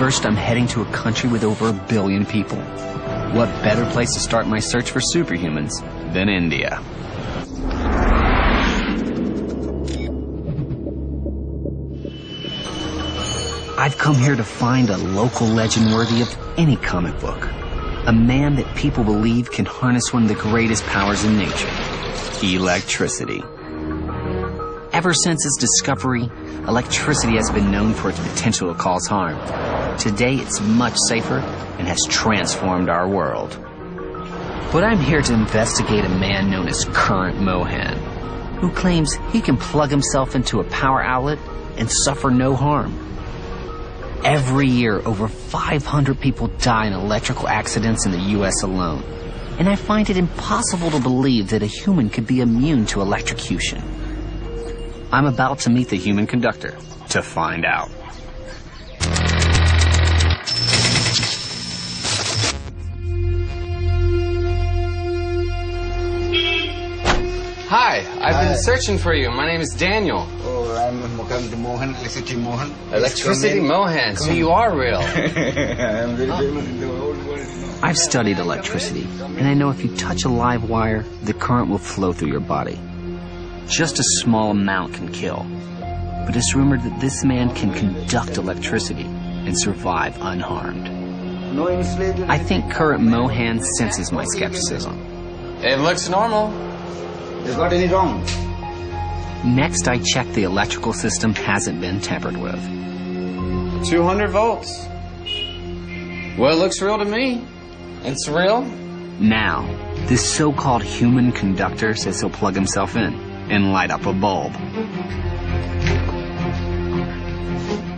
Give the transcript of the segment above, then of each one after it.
First, I'm heading to a country with over 1 billion people. What better place to start my search for superhumans than India? I've come here to find a local legend worthy of any comic book. A man that people believe can harness one of the greatest powers in nature, electricity. Ever since its discovery, electricity has been known for its potential to cause harm. Today, it's much safer and has transformed our world. But I'm here to investigate a man known as Current Mohan, who claims he can plug himself into a power outlet and suffer no harm. Every year, over 500 people die in electrical accidents in the U.S. alone. And I find it impossible to believe that a human could be immune to electrocution. I'm about to meet the human conductor to find out. Hi, I've been searching for you. My name is Daniel. Oh, I'm Mohan, Electricity Mohan. Electricity Mohan, so you are real. I'm very famous in the whole world. I've studied electricity, and I know if you touch a live wire, the current will flow through your body. Just a small amount can kill. But it's rumored that this man can conduct electricity and survive unharmed. No installation. I think Current Mohan senses my skepticism. It looks normal. Is got any wrong? Next, I check the electrical system hasn't been tampered with. 200 volts. Well, it looks real to me. It's real. Now, this so-called human conductor says he'll plug himself in and light up a bulb.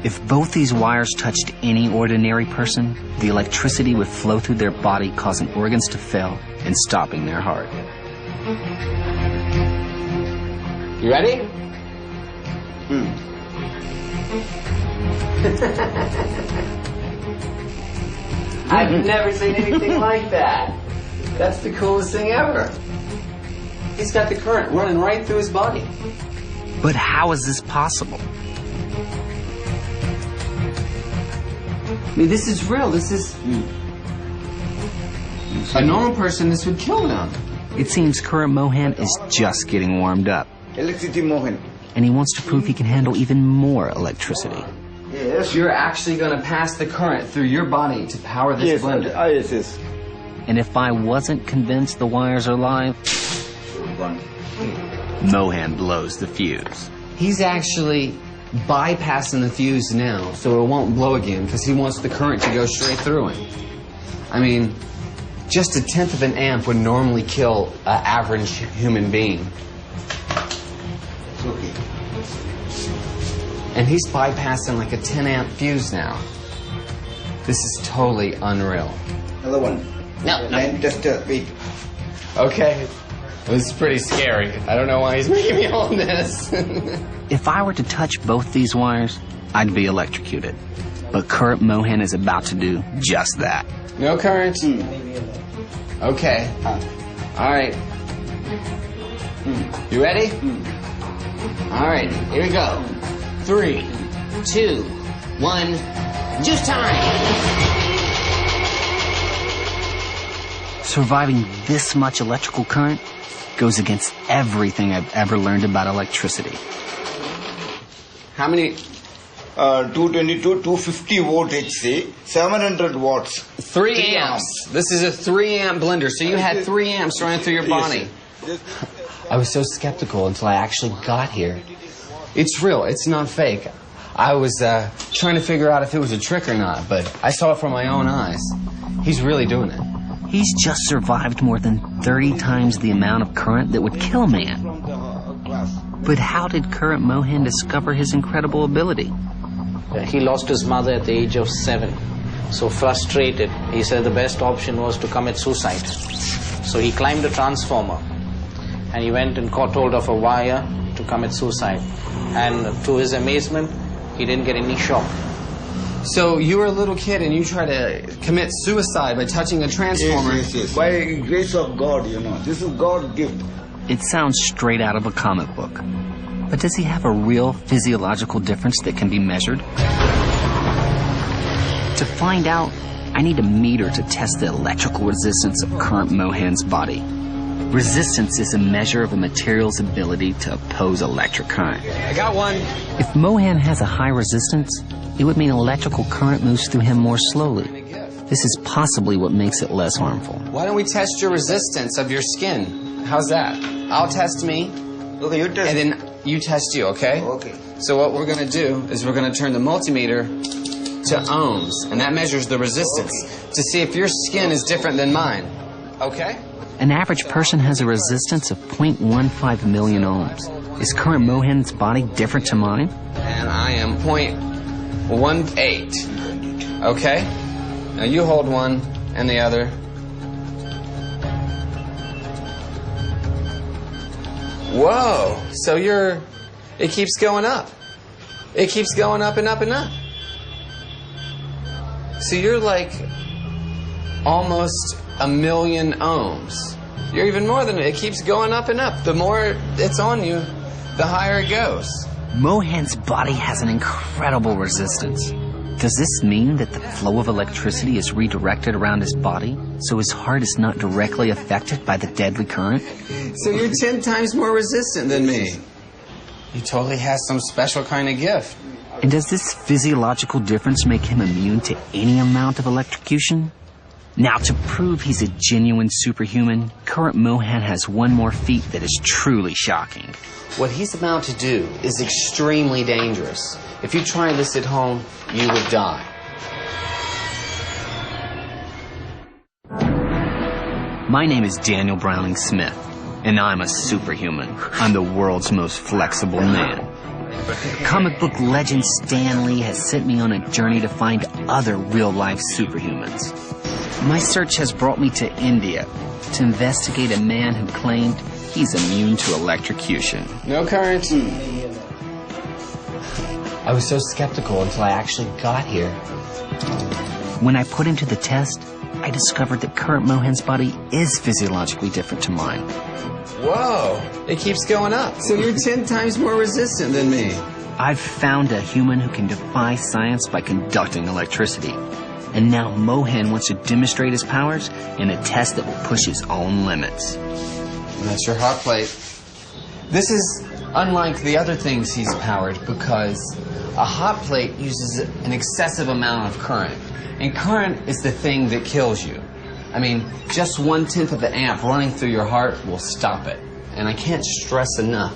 If both these wires touched any ordinary person, the electricity would flow through their body, causing organs to fail and stopping their heart. You ready? I've never seen anything like that. That's the coolest thing ever. He's got the current running right through his body. But how is this possible? I mean, this is real. This is... A normal person, this would kill them. It seems Current Mohan is just getting warmed up. Electricity Mohan. And he wants to prove he can handle even more electricity. Yes. You're actually going to pass the current through your body to power this blender. Yes. And if I wasn't convinced the wires are live, Mohan blows the fuse. He's actually bypassing the fuse now, so it won't blow again, because he wants the current to go straight through him. I mean, just 1/10 of an amp would normally kill an average human being. Okay. And he's bypassing like a 10 amp fuse now. This is totally unreal. Another one. No. Line tester. Wait. Okay. This is pretty scary. I don't know why he's making me hold this. If I were to touch both these wires, I'd be electrocuted. But Current Mohan is about to do just that. No current? Okay. All right. You ready? All right, here we go. 3, 2, 1, juice time! Surviving this much electrical current goes against everything I've ever learned about electricity. How many? 222, 250 volt HC, 700 watts. 3 amps. This is a 3 amp blender, so you had 3 amps running through your body. I was so skeptical until I actually got here. It's real, it's not fake. I was trying to figure out if it was a trick or not, but I saw it from my own eyes. He's really doing it. He's just survived more than 30 times the amount of current that would kill a man. But how did Current Mohan discover his incredible ability? He lost his mother at the age of 7. So frustrated, he said the best option was to commit suicide. So he climbed a transformer and he went and caught hold of a wire to commit suicide. And to his amazement, he didn't get any shock. So you were a little kid and you tried to commit suicide by touching a transformer. Yes. By grace of God, This is God's gift. It sounds straight out of a comic book. But does he have a real physiological difference that can be measured? To find out, I need a meter to test the electrical resistance of current Mohan's body. Resistance is a measure of a material's ability to oppose electric current. I got one. If Mohan has a high resistance, it would mean electrical current moves through him more slowly. This is possibly what makes it less harmful. Why don't we test your resistance of your skin? How's that? I'll test me, Okay, you test. and then you test you, okay? Okay. So what we're going to do is we're going to turn the multimeter to ohms, and that measures the resistance to see if your skin is different than mine. Okay? An average person has a resistance of 0.15 million ohms. Is current Mohan's body different to mine? And I am 0.18. Okay? Now you hold one and the other. Whoa! So it keeps going up. It keeps going up and up and up. So you're like almost 1 million ohms. You're even more than it keeps going up and up. The more it's on you, the higher it goes. Mohan's body has an incredible resistance. Does this mean that the flow of electricity is redirected around his body, so his heart is not directly affected by the deadly current? So you're 10 times more resistant than me. You totally have some special kind of gift. And does this physiological difference make him immune to any amount of electrocution? Now, to prove he's a genuine superhuman, current Mohan has one more feat that is truly shocking. What he's about to do is extremely dangerous. If you try this at home, you would die. My name is Daniel Browning Smith, and I'm a superhuman. I'm the world's most flexible man. Comic book legend Stan Lee has sent me on a journey to find other real-life superhumans. My search has brought me to India to investigate a man who claimed he's immune to electrocution. No current. I was so skeptical until I actually got here. When I put him to the test, I discovered that current Mohan's body is physiologically different to mine. Whoa! It keeps going up. So you're 10 times more resistant than me. I've found a human who can defy science by conducting electricity. And now Mohan wants to demonstrate his powers in a test that will push his own limits. And that's your hot plate. This is unlike the other things he's powered because a hot plate uses an excessive amount of current. And current is the thing that kills you. I mean, just 1/10 of an amp running through your heart will stop it. And I can't stress enough.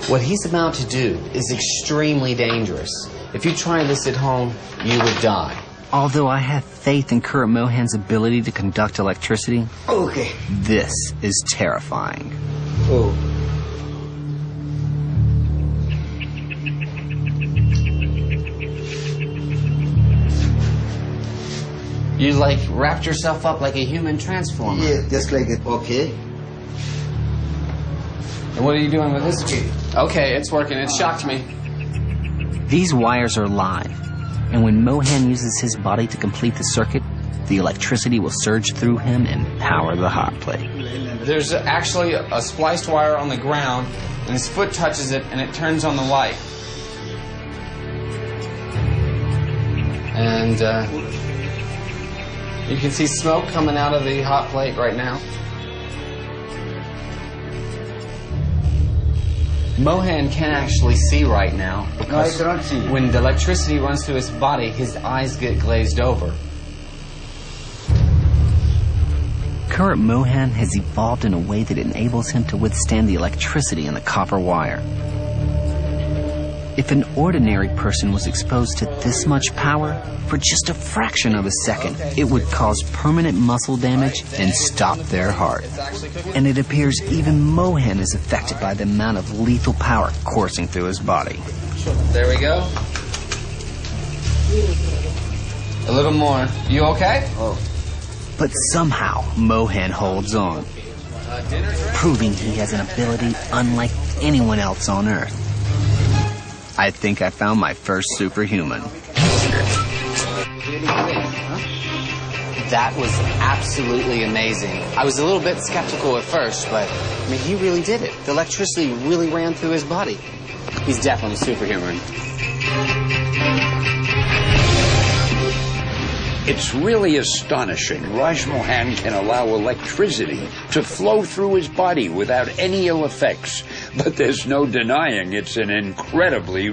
What he's about to do is extremely dangerous. If you try this at home, you would die. Although I have faith in current Mohan's ability to conduct electricity, Okay. this is terrifying. Oh. You like wrapped yourself up like a human transformer. Yeah, just like it. Okay. And what are you doing with this? Okay, it's working. It shocked me. These wires are live, and when Mohan uses his body to complete the circuit, the electricity will surge through him and power the hot plate. There's actually a spliced wire on the ground, and his foot touches it, and it turns on the light. And you can see smoke coming out of the hot plate right now. Mohan can't actually see right now because No, I cannot see. when the electricity runs through his body, his eyes get glazed over. Current Mohan has evolved in a way that enables him to withstand the electricity in the copper wire. If an ordinary person was exposed to this much power for just a fraction of a second, it would cause permanent muscle damage and stop their heart. And it appears even Mohan is affected by the amount of lethal power coursing through his body. There we go. A little more. You okay? Oh. But somehow, Mohan holds on, proving he has an ability unlike anyone else on Earth. I think I found my first superhuman. That was absolutely amazing. I was a little bit skeptical at first, but I mean, he really did it. The electricity really ran through his body. He's definitely superhuman. It's really astonishing. Raj Mohan can allow electricity to flow through his body without any ill effects. But there's no denying it's an incredibly